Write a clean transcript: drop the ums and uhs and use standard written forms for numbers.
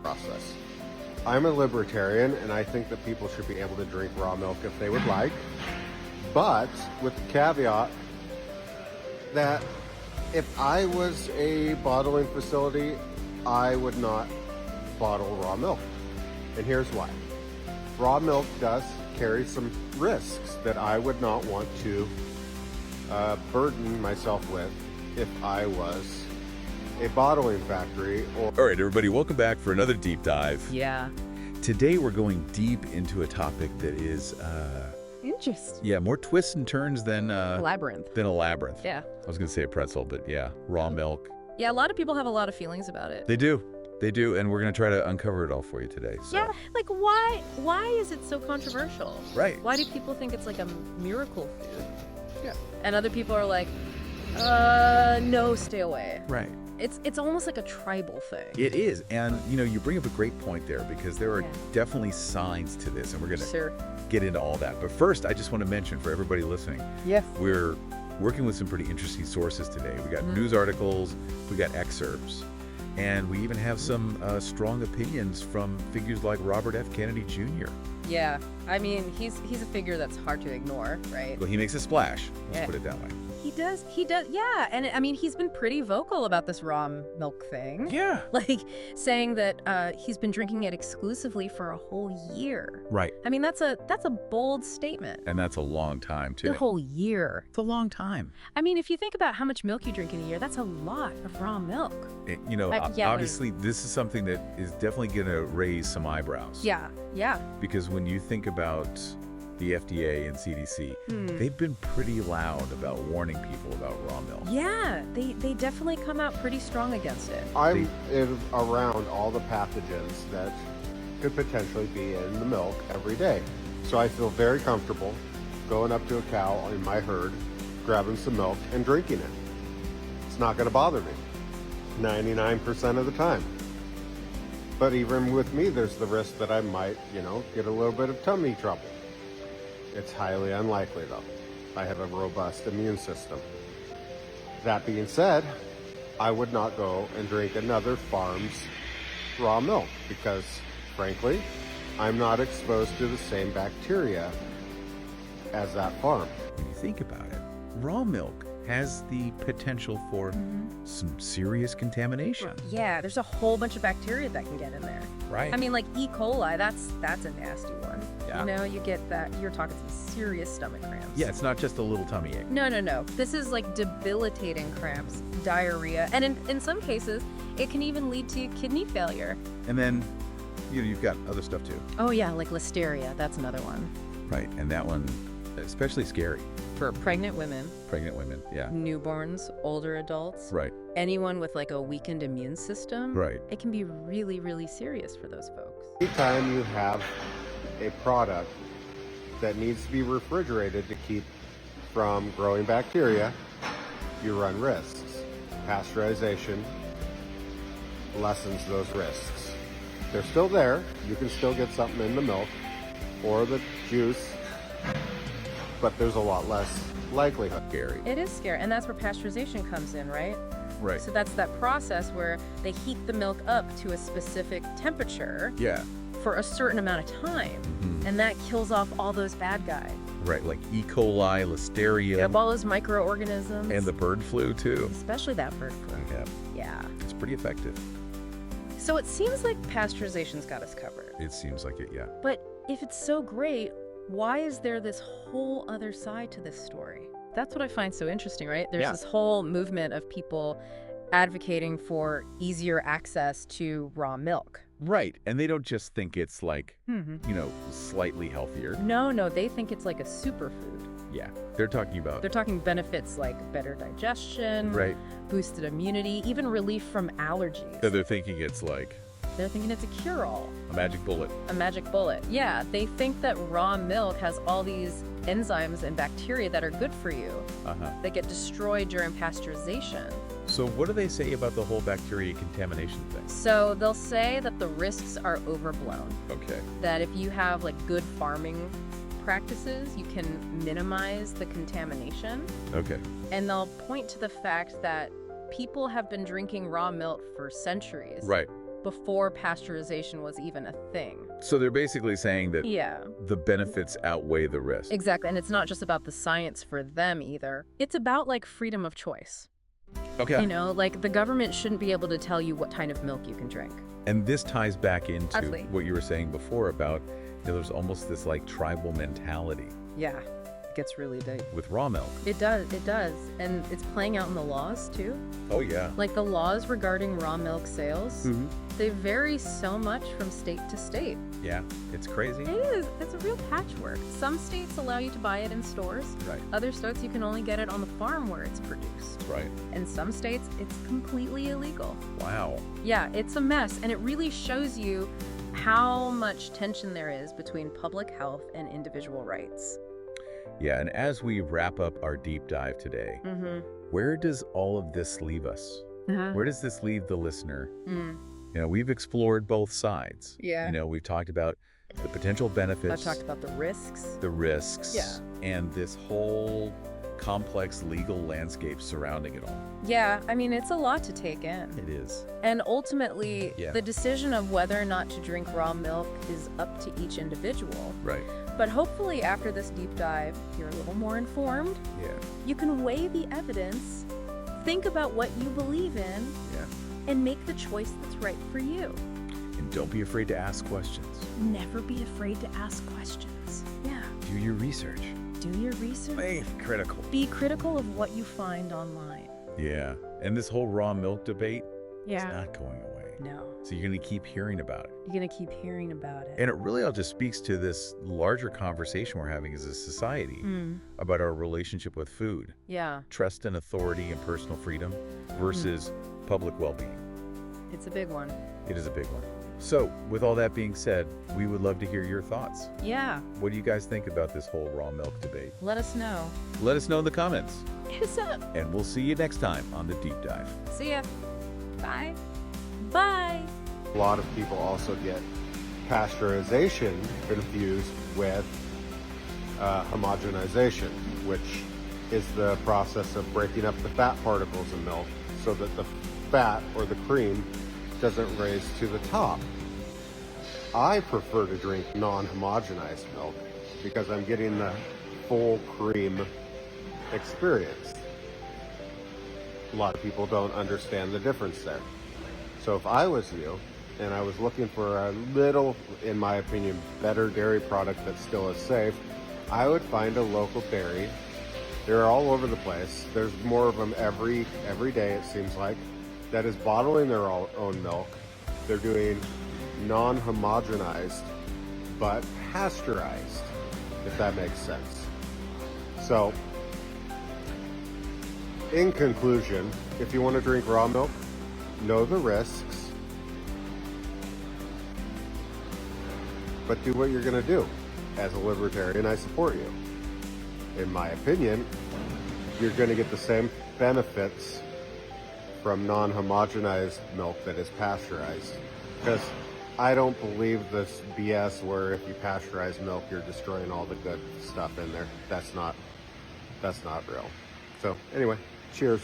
process. I'm a libertarian, and I think that people should be able to drink raw milk if they would like, but with the caveat that if I was a bottling facility, I would not bottle raw milk. And here's why. Raw milk does carry some risks that I would not want to burden myself with if I was a bottling factory. All right, everybody, welcome back for another deep dive. Yeah. Today we're going deep into a topic that is, Interesting. more twists and turns than Labyrinth. than a labyrinth. Yeah. I was going to say a pretzel, but yeah, raw milk. Yeah, a lot of people have a lot of feelings about it. They do, and we're going to try to uncover it all for you today. So. Yeah, like why is it so controversial? Right. Why do people think it's like a miracle food? Yeah. And other people are like, no, stay away. Right. It's almost like a tribal thing. It is, and you bring up a great point there because there are definitely signs to this, and we're going to get into all that. But first, I just want to mention for everybody listening, we're working with some pretty interesting sources today. We got news articles, we got excerpts, and we even have some strong opinions from figures like Robert F. Kennedy Jr. Yeah, I mean, he's a figure that's hard to ignore, right? Well, he makes a splash, let's put it that way. He does, yeah. And I mean, he's been pretty vocal about this raw milk thing. Yeah. Like, saying that he's been drinking it exclusively for a whole year. Right. I mean, that's a bold statement. And that's a long time, too. A whole year. It's a long time. I mean, if you think about how much milk you drink in a year, that's a lot of raw milk. Obviously, this is something that is definitely going to raise some eyebrows. Yeah, yeah. Because when you think about the FDA and CDC, they've been pretty loud about warning people about raw milk. Yeah, they definitely come out pretty strong against it. I'm around all the pathogens that could potentially be in the milk every day. So I feel very comfortable going up to a cow in my herd, grabbing some milk and drinking it. It's not going to bother me 99% of the time. But even with me, there's the risk that I might, get a little bit of tummy trouble. It's highly unlikely, though. I have a robust immune system. That being said, I would not go and drink another farm's raw milk because, frankly, I'm not exposed to the same bacteria as that farm. When you think about it, raw milk has the potential for some serious contamination. Yeah, there's a whole bunch of bacteria that can get in there. Right. I mean, like E. coli, that's a nasty one. Yeah. You get that, you're talking some serious stomach cramps. Yeah, it's not just a little tummy ache. No. This is like debilitating cramps, diarrhea, and in some cases, it can even lead to kidney failure. And then, you've got other stuff too. Oh yeah, like listeria, that's another one. Right, and that one, especially scary. For pregnant women, yeah. newborns, older adults, Right. anyone with like a weakened immune system, Right. it can be really, really serious for those folks. Anytime you have a product that needs to be refrigerated to keep from growing bacteria, you run risks. Pasteurization lessens those risks. They're still there. You can still get something in the milk or the juice, but there's a lot less likelihood. Scary. It is scary, and that's where pasteurization comes in, right? Right. So that's that process where they heat the milk up to a specific temperature Yeah. for a certain amount of time, and that kills off all those bad guys. Right, like E. coli, listeria. Yep, all those microorganisms. And the bird flu, too. Especially that bird flu. Yeah. Yeah. It's pretty effective. So it seems like pasteurization's got us covered. It seems like it, yeah. But if it's so great, why is there this whole other side to this story? That's what I find so interesting, right? There's this whole movement of people advocating for easier access to raw milk. Right, and they don't just think it's like, slightly healthier. No, they think it's like a superfood. Yeah, they're talking benefits like better digestion, right, boosted immunity, even relief from allergies. So they're thinking it's a cure-all. a magic bullet. A magic bullet. Yeah, they think that raw milk has all these enzymes and bacteria that are good for you that get destroyed during pasteurization. So what do they say about the whole bacteria contamination thing? So they'll say that the risks are overblown. Okay. That if you have like good farming practices, you can minimize the contamination. Okay. And they'll point to the fact that people have been drinking raw milk for centuries. Right. before pasteurization was even a thing. So they're basically saying that the benefits outweigh the risk. Exactly. And it's not just about the science for them either. It's about like freedom of choice. Okay. You know, like the government shouldn't be able to tell you what kind of milk you can drink. And this ties back into what you were saying before about, there's almost this like tribal mentality. Yeah, it gets really deep. With raw milk. It does. And it's playing out in the laws too. Oh yeah. Like the laws regarding raw milk sales, they vary so much from state to state. Yeah, it's crazy. It is. It's a real patchwork. Some states allow you to buy it in stores. Right. Other states you can only get it on the farm where it's produced. Right. In some states, it's completely illegal. Wow. Yeah, it's a mess. And it really shows you how much tension there is between public health and individual rights. Yeah, and as we wrap up our deep dive today, where does all of this leave us? Where does this leave the listener? You know, we've explored both sides. Yeah. You know, we've talked about the potential benefits. I've talked about the risks. The risks. Yeah. And this whole complex legal landscape surrounding it all. Yeah, I mean, it's a lot to take in. It is. And ultimately, the decision of whether or not to drink raw milk is up to each individual. Right. But hopefully after this deep dive, you're a little more informed. Yeah. You can weigh the evidence, think about what you believe in, and make the choice that's right for you. And don't be afraid to ask questions. Never be afraid to ask questions. Yeah. Do your research. Do your research. Be critical. Be critical of what you find online. Yeah. And this whole raw milk debate is Yeah. not going away. No. So you're going to keep hearing about it. You're going to keep hearing about it. And it really all just speaks to this larger conversation we're having as a society about our relationship with food. Yeah. Trust and authority and personal freedom versus public well-being. It's a big one. It is a big one. So, with all that being said, we would love to hear your thoughts. Yeah. What do you guys think about this whole raw milk debate? Let us know. Let us know in the comments. Hit us up. And we'll see you next time on The Deep Dive. See ya. Bye. Bye. A lot of people also get pasteurization confused with homogenization, which is the process of breaking up the fat particles in milk so that the fat or the cream doesn't raise to the top. I prefer to drink non-homogenized milk because I'm getting the full cream experience. A lot of people don't understand the difference there. So if I was you and I was looking for a little, in my opinion, better dairy product that still is safe, I would find a local dairy. They're all over the place. There's more of them every day, it seems like, that is bottling their own milk. They're doing non-homogenized, but pasteurized, if that makes sense. So, in conclusion, if you want to drink raw milk, know the risks, but do what you're going to do. As a libertarian, I support you. In my opinion, you're going to get the same benefits from non-homogenized milk that is pasteurized. Because I don't believe this BS where if you pasteurize milk, you're destroying all the good stuff in there. That's not real. So anyway, cheers.